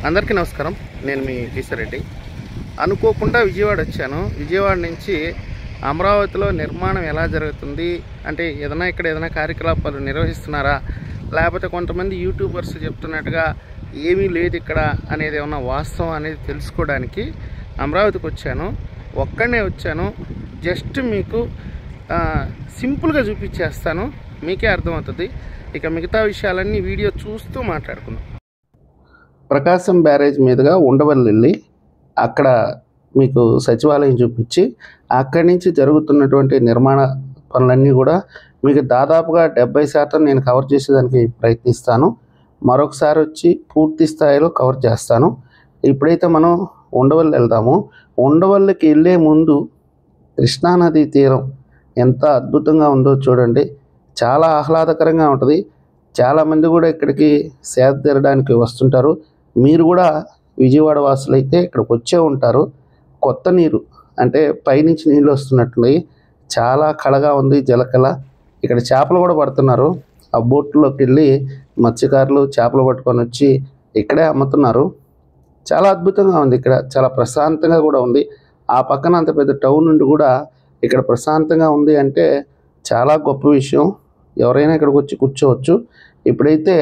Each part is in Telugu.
అందరికీ నమస్కారం. నేను మీ కిషోరెడ్డి. అనుకోకుండా విజయవాడ వచ్చాను. విజయవాడ నుంచి అమరావతిలో నిర్మాణం ఎలా జరుగుతుంది అంటే ఇక్కడ ఏదైనా కార్యకలాపాలు నిర్వహిస్తున్నారా, లేకపోతే కొంతమంది యూట్యూబర్స్ చెప్తున్నట్టుగా ఏమీ లేదు ఇక్కడ అనేది ఏమన్నా వాస్తవం అనేది తెలుసుకోవడానికి అమరావతికి వచ్చాను. ఒక్కడనే వచ్చాను. జస్ట్ మీకు సింపుల్గా చూపించేస్తాను, మీకే అర్థమవుతుంది. ఇక మిగతా విషయాలన్నీ వీడియో చూస్తూ మాట్లాడుకుందాం. ప్రకాశం బ్యారేజ్ మీదుగా ఉండవల్లి వెళ్ళి అక్కడ మీకు సచివాలయం చూపించి అక్కడి నుంచి జరుగుతున్నటువంటి నిర్మాణ పనులన్నీ కూడా మీకు దాదాపుగా 70% నేను కవర్ చేసేదానికి ప్రయత్నిస్తాను. మరొకసారి వచ్చి పూర్తి స్థాయిలో కవర్ చేస్తాను. ఇప్పుడైతే మనం ఉండవల్లి వెళ్దాము. ఉండవల్లికి వెళ్ళే ముందు కృష్ణానది తీరం ఎంత అద్భుతంగా ఉందో చూడండి. చాలా ఆహ్లాదకరంగా ఉంటుంది. చాలామంది కూడా ఇక్కడికి సేద తీరడానికి వస్తుంటారు. మీరు కూడా విజయవాడ వాసులైతే ఇక్కడికి వచ్చే ఉంటారు. కొత్త నీరు అంటే పైనుంచి నీళ్ళు వస్తున్నట్టున్నాయి. చాలా కళగా ఉంది జలకళ. ఇక్కడ చేపలు కూడా పడుతున్నారు. ఆ బోట్లోకి వెళ్ళి మత్స్యకారులు చేపలు పట్టుకొని వచ్చి ఇక్కడే అమ్ముతున్నారు. చాలా అద్భుతంగా ఉంది. ఇక్కడ చాలా ప్రశాంతంగా కూడా ఉంది. ఆ పక్కన అంత పెద్ద టౌన్ నుండి కూడా ఇక్కడ ప్రశాంతంగా ఉంది అంటే చాలా గొప్ప విషయం. ఎవరైనా ఇక్కడికి వచ్చి కూర్చోవచ్చు. ఇప్పుడైతే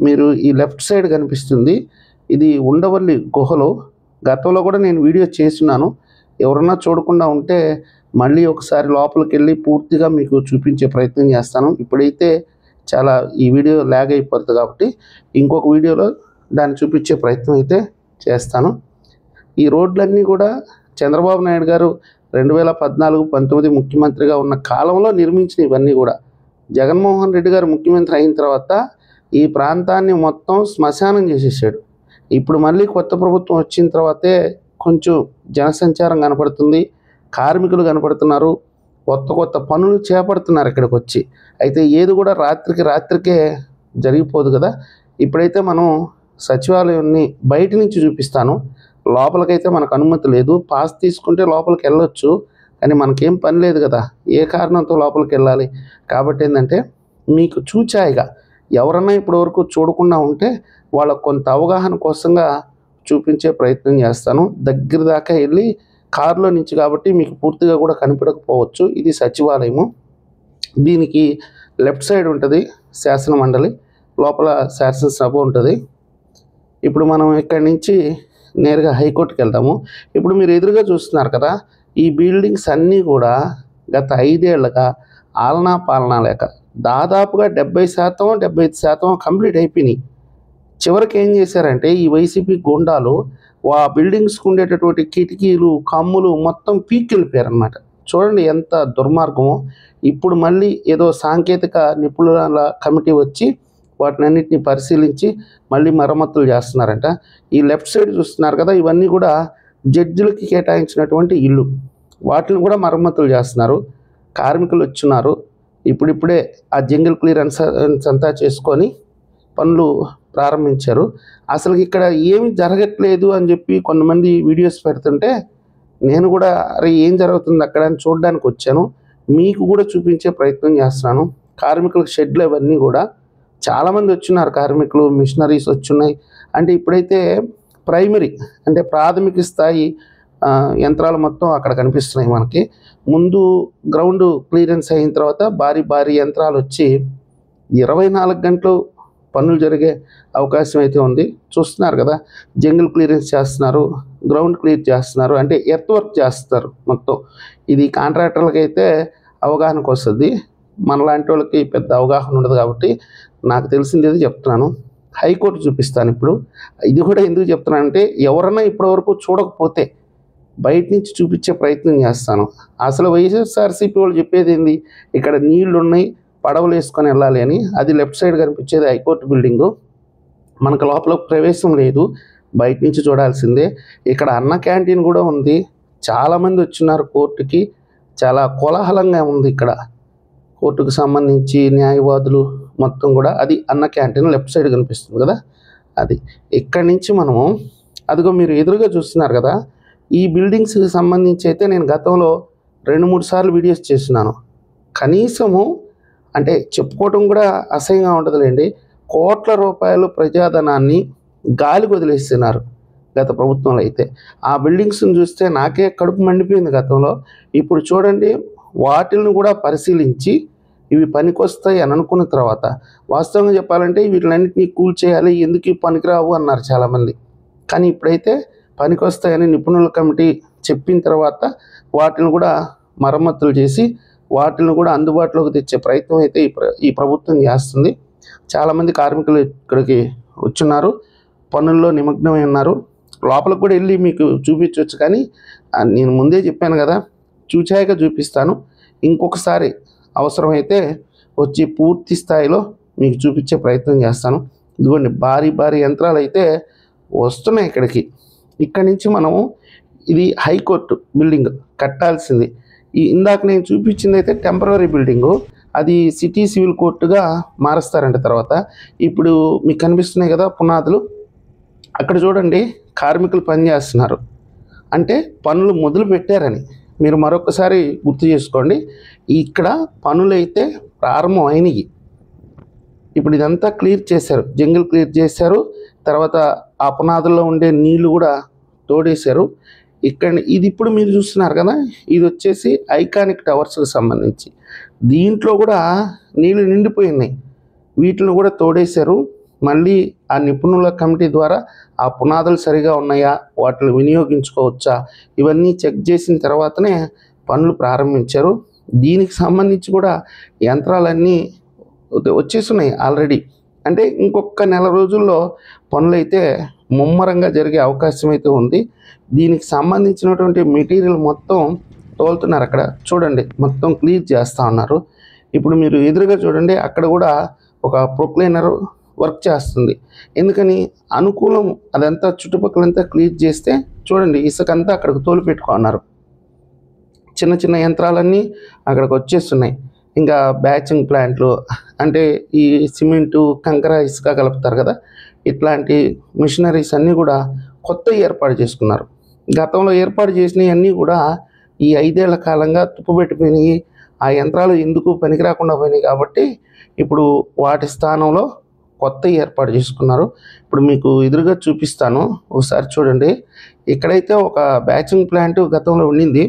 మీరు ఈ లెఫ్ట్ సైడ్ కనిపిస్తుంది, ఇది ఉండవల్లి గుహలు. గతంలో కూడా నేను వీడియో చేస్తున్నాను. ఎవరన్నా చూడకుండా ఉంటే మళ్ళీ ఒకసారి లోపలికి వెళ్ళి పూర్తిగా మీకు చూపించే ప్రయత్నం చేస్తాను. ఇప్పుడైతే చాలా ఈ వీడియో ల్యాగ్ అయిపోతుంది కాబట్టి ఇంకొక వీడియోలో దాన్ని చూపించే ప్రయత్నం అయితే చేస్తాను. ఈ రోడ్లన్నీ కూడా చంద్రబాబు నాయుడు గారు 2014-19 ముఖ్యమంత్రిగా ఉన్న కాలంలో నిర్మించిన ఇవన్నీ కూడా. జగన్మోహన్ రెడ్డి గారు ముఖ్యమంత్రి అయిన తర్వాత ఈ ప్రాంతాన్ని మొత్తం శ్మశానం చేసేసాడు. ఇప్పుడు మళ్ళీ కొత్త ప్రభుత్వం వచ్చిన తర్వాతే కొంచెం జనసంచారం కనపడుతుంది, కార్మికులు కనపడుతున్నారు, కొత్త పనులు చేపడుతున్నారు ఇక్కడికి వచ్చి. అయితే ఏది కూడా రాత్రికే జరిగిపోదు కదా. ఇప్పుడైతే మనం సచివాలయాన్ని బయట నుంచి చూపిస్తాను. లోపలికైతే మనకు అనుమతి లేదు. పాస్ తీసుకుంటే లోపలికి వెళ్ళొచ్చు, కానీ మనకేం పని లేదు కదా, ఏ కారణంతో లోపలికి వెళ్ళాలి. కాబట్టి ఏంటంటే మీకు చూచాయిగా ఎవరన్నా ఇప్పటివరకు చూడకుండా ఉంటే వాళ్ళకు కొంత అవగాహన కోసంగా చూపించే ప్రయత్నం చేస్తాను. దగ్గర దాకా వెళ్ళి కారులో నుంచి కాబట్టి మీకు పూర్తిగా కూడా కనిపించకపోవచ్చు. ఇది సచివాలయము. దీనికి లెఫ్ట్ సైడ్ ఉంటుంది శాసన మండలి, లోపల శాసనసభ ఉంటుంది. ఇప్పుడు మనం ఇక్కడి నుంచి నేరుగా హైకోర్టుకి వెళ్దాము. ఇప్పుడు మీరు ఎదురుగా చూస్తున్నారు కదా, ఈ బిల్డింగ్స్ అన్నీ కూడా గత 5 ఏళ్ళగా ఆలనా పాలనా లేక దాదాపుగా 70-75% కంప్లీట్ అయిపోయినాయి. చివరికి ఏం చేశారంటే ఈ వైసీపీ గుండాలు ఆ బిల్డింగ్స్కి ఉండేటటువంటి కిటికీలు కమ్ములు మొత్తం పీక్కెళ్ళిపోయారనమాట. చూడండి ఎంత దుర్మార్గమో. ఇప్పుడు మళ్ళీ ఏదో సాంకేతిక నిపుణుల కమిటీ వచ్చి వాటిని అన్నింటినీ పరిశీలించి మళ్ళీ మరమ్మతులు చేస్తున్నారంట. ఈ లెఫ్ట్ సైడ్ చూస్తున్నారు కదా, ఇవన్నీ కూడా జడ్జిలకి కేటాయించినటువంటి ఇల్లు. వాటిని కూడా మరమ్మతులు చేస్తున్నారు. కార్మికులు వచ్చున్నారు. ఇప్పుడిప్పుడే ఆ జంగిల్ క్లియరెన్స్ అంతా చేసుకొని పనులు ప్రారంభించారు. అసలు ఇక్కడ ఏమి జరగట్లేదు అని చెప్పి కొంతమంది వీడియోస్ పెడుతుంటే నేను కూడా ఏం జరుగుతుంది అక్కడ అని చూడడానికి వచ్చాను. మీకు కూడా చూపించే ప్రయత్నం చేస్తున్నాను. కార్మికుల షెడ్లు అవన్నీ కూడా చాలామంది వచ్చున్నారు. కార్మికులు, మిషనరీస్ వచ్చున్నాయి. అంటే ఇప్పుడైతే ప్రైమరీ అంటే ప్రాథమిక స్థాయి యంత్రాలు మొత్తం అక్కడ కనిపిస్తున్నాయి మనకి. ముందు గ్రౌండ్ క్లియరెన్స్ అయిన తర్వాత భారీ యంత్రాలు వచ్చి 24 గంటలు పనులు జరిగే అవకాశం అయితే ఉంది. చూస్తున్నారు కదా, జంగిల్ క్లియరెన్స్ చేస్తున్నారు, గ్రౌండ్ క్లియర్ చేస్తున్నారు, అంటే ఎర్త్ వర్క్ చేస్తారు మొత్తం. ఇది కాంట్రాక్టర్లకి అయితే అవగాహనకు వస్తుంది. మనలాంటి వాళ్ళకి పెద్ద అవగాహన ఉండదు కాబట్టి నాకు తెలిసింది ఏదో చెప్తున్నాను. హైకోర్టు చూపిస్తాను ఇప్పుడు. ఇది కూడా ఎందుకు చెప్తున్నానంటే ఎవరన్నా ఇప్పటివరకు చూడకపోతే బయట నుంచి చూపించే ప్రయత్నం చేస్తాను. అసలు వైఎస్ఆర్సీపీ వాళ్ళు చెప్పేది ఏంది, ఇక్కడ నీళ్లు ఉన్నాయి, పడవలు వేసుకొని వెళ్ళాలి అని. అది లెఫ్ట్ సైడ్ కనిపించేది హైకోర్టు బిల్డింగు. మనకు లోపల ప్రవేశం లేదు, బయట నుంచి చూడాల్సిందే. ఇక్కడ అన్న క్యాంటీన్ కూడా ఉంది. చాలామంది వచ్చినారు కోర్టుకి. చాలా కోలాహలంగా ఉంది ఇక్కడ. కోర్టుకు సంబంధించి న్యాయవాదులు మొత్తం కూడా. అది అన్న క్యాంటీన్ లెఫ్ట్ సైడ్ కనిపిస్తుంది కదా, అది. ఇక్కడి నుంచి మనము అదిగో మీరు ఎదురుగా చూస్తున్నారు కదా, ఈ బిల్డింగ్స్కి సంబంధించి అయితే నేను గతంలో 2-3 సార్లు వీడియోస్ చేస్తున్నాను. కనీసము అంటే చెప్పుకోవటం కూడా అసహ్యంగా ఉంటుందిలేండి, కోట్ల రూపాయలు ప్రజాధనాన్ని గాలికి వదిలేస్తున్నారు గత ప్రభుత్వంలో అయితే. ఆ బిల్డింగ్స్ని చూస్తే నాకే కడుపు మండిపోయింది గతంలో. ఇప్పుడు చూడండి, వాటిని కూడా పరిశీలించి ఇవి పనికొస్తాయి అని అనుకున్న తర్వాత, వాస్తవంగా చెప్పాలంటే వీటిలన్నింటినీ కూల్చేయాలి, ఎందుకు ఇవి పనికిరావు అన్నారు చాలామంది. కానీ ఇప్పుడైతే పనికొస్తాయని నిపుణుల కమిటీ చెప్పిన తర్వాత వాటిని కూడా మరమ్మతులు చేసి వాటిని కూడా అందుబాటులోకి తెచ్చే ప్రయత్నం అయితే ఈ ప్రభుత్వం చేస్తుంది. చాలామంది కార్మికులు ఇక్కడికి వచ్చున్నారు, పనుల్లో నిమగ్నమై ఉన్నారు. లోపలికి కూడా వెళ్ళి మీకు చూపించవచ్చు, కానీ నేను ముందే చెప్పాను కదా, చూచాక చూపిస్తాను. ఇంకొకసారి అవసరమైతే వచ్చి పూర్తి స్థాయిలో మీకు చూపించే ప్రయత్నం చేస్తాను. ఇదిగోండి, భారీ భారీ యంత్రాలు అయితే వస్తున్నాయి ఇక్కడికి. ఇక్కడి నుంచి మనము, ఇది హైకోర్టు బిల్డింగ్ కట్టాల్సింది. ఇందాక నేను చూపించింది అయితే టెంపరరీ బిల్డింగు, అది సిటీ సివిల్ కోర్టుగా మారుస్తారంట తర్వాత. ఇప్పుడు మీకు కనిపిస్తున్నాయి కదా పునాదులు, అక్కడ చూడండి కార్మికులు పనిచేస్తున్నారు, అంటే పనులు మొదలు పెట్టారని మీరు మరొకసారి గుర్తు చేసుకోండి. ఇక్కడ పనులు అయితే ప్రారంభం అయినవి. ఇప్పుడు ఇదంతా క్లియర్ చేశారు, జంగిల్ క్లియర్ చేశారు, తర్వాత ఆ పునాదుల్లో ఉండే నీళ్లు కూడా తోడేశారు. ఇక్కడ ఇది ఇప్పుడు మీరు చూస్తున్నారు కదా, ఇది వచ్చేసి ఐకానిక్ టవర్స్కి సంబంధించి. దీంట్లో కూడా నీళ్లు నిండిపోయినాయి, వీటిని కూడా తోడేశారు. మళ్ళీ ఆ నిపుణుల కమిటీ ద్వారా ఆ పునాదులు సరిగా ఉన్నాయా, వాటిని వినియోగించుకోవచ్చా, ఇవన్నీ చెక్ చేసిన తర్వాతనే పనులు ప్రారంభించారు. దీనికి సంబంధించి కూడా యంత్రాలన్నీ వచ్చేస్తున్నాయి ఆల్రెడీ. అంటే ఇంకొక నెల రోజుల్లో పనులైతే ముమ్మరంగా జరిగే అవకాశం అయితే ఉంది. దీనికి సంబంధించినటువంటి మెటీరియల్ మొత్తం తోలుతున్నారు. అక్కడ చూడండి, మొత్తం క్లియర్ చేస్తూ ఉన్నారు. ఇప్పుడు మీరు ఎదురుగా చూడండి, అక్కడ కూడా ఒక ప్రొక్లైనర్ వర్క్ చేస్తుంది. ఎందుకని, అనుకూలం అదంతా చుట్టుపక్కలంతా క్లియర్ చేస్తే చూడండి, ఇసుకంతా అక్కడికి తోలు పెట్టుకున్నారు. చిన్న చిన్న యంత్రాలన్నీ అక్కడికి వచ్చేస్తున్నాయి. ఇంకా బ్యాచింగ్ ప్లాంట్లు, అంటే ఈ సిమెంటు కంకర ఇసుక కలుపుతారు కదా, ఇట్లాంటి మిషనరీస్ అన్నీ కూడా కొత్త ఏర్పాటు చేసుకున్నారు. గతంలో ఏర్పాటు చేసినవన్నీ కూడా ఈ 5 ఏళ్ల కాలంగా తుప్పుపెట్టిపోయినాయి. ఆ యంత్రాలు ఎందుకు పనికిరాకుండా పోయినాయి కాబట్టి ఇప్పుడు వాటి స్థానంలో కొత్త ఏర్పాటు చేసుకున్నారు. ఇప్పుడు మీకు ఎదురుగా చూపిస్తాను, ఒకసారి చూడండి. ఇక్కడైతే ఒక బ్యాచింగ్ ప్లాంట్ గతంలో ఉండింది,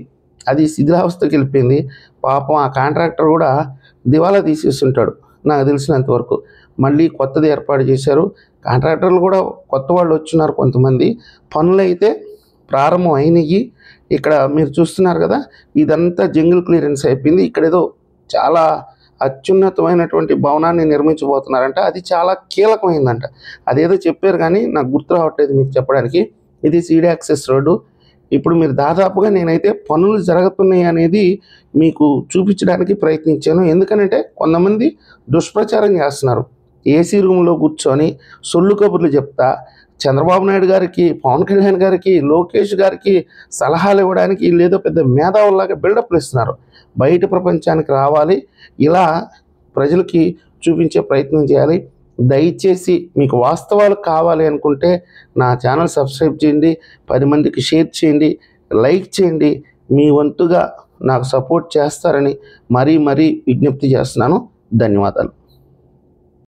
అది శిథిలావస్థకి వెళ్ళిపోయింది. పాపం ఆ కాంట్రాక్టర్ కూడా దివాలా తీసేస్తుంటాడు నాకు తెలిసినంతవరకు. మళ్ళీ కొత్తది ఏర్పాటు చేశారు. కాంట్రాక్టర్లు కూడా కొత్త వాళ్ళు వచ్చినారు కొంతమంది. పనులు అయితే ప్రారంభం అయినాయి. ఇక్కడ మీరు చూస్తున్నారు కదా, ఇదంతా జంగిల్ క్లియరెన్స్ అయిపోయింది. ఇక్కడ ఏదో చాలా అత్యున్నతమైనటువంటి భవనాన్ని నిర్మించబోతున్నారంట. అది చాలా కీలకమైందంట. అదేదో చెప్పారు కానీ నాకు గుర్తు రావట్లేదు మీకు చెప్పడానికి. ఇది సీడ్ యాక్సెస్ రోడ్డు. ఇప్పుడు మీరు దాదాపుగా నేనైతే పనులు జరుగుతున్నాయి అనేది మీకు చూపించడానికి ప్రయత్నించాను. ఎందుకంటే కొంతమంది దుష్ప్రచారం చేస్తున్నారు. ఏసీ రూమ్లో కూర్చొని సొల్లు కబుర్లు చెప్తా చంద్రబాబు నాయుడు గారికి, పవన్ కళ్యాణ్ గారికి, లోకేష్ గారికి సలహాలు ఇవ్వడానికి వీళ్ళేదో పెద్ద మేధావుల్లాగా బిల్డప్లు ఇస్తున్నారు. బయట ప్రపంచానికి రావాలి, ఇలా ప్రజలకి చూపించే ప్రయత్నం చేయాలి. దయచేసి మీకు వాస్తవాలు కావాలి అనుకుంటే నా ఛానల్ సబ్స్క్రైబ్ చేయండి, 10 మందికి షేర్ చేయండి, లైక్ చేయండి. మీ వంతుగా నాకు సపోర్ట్ చేస్తారని మరీ విజ్ఞప్తి చేస్తున్నాను. ధన్యవాదాలు.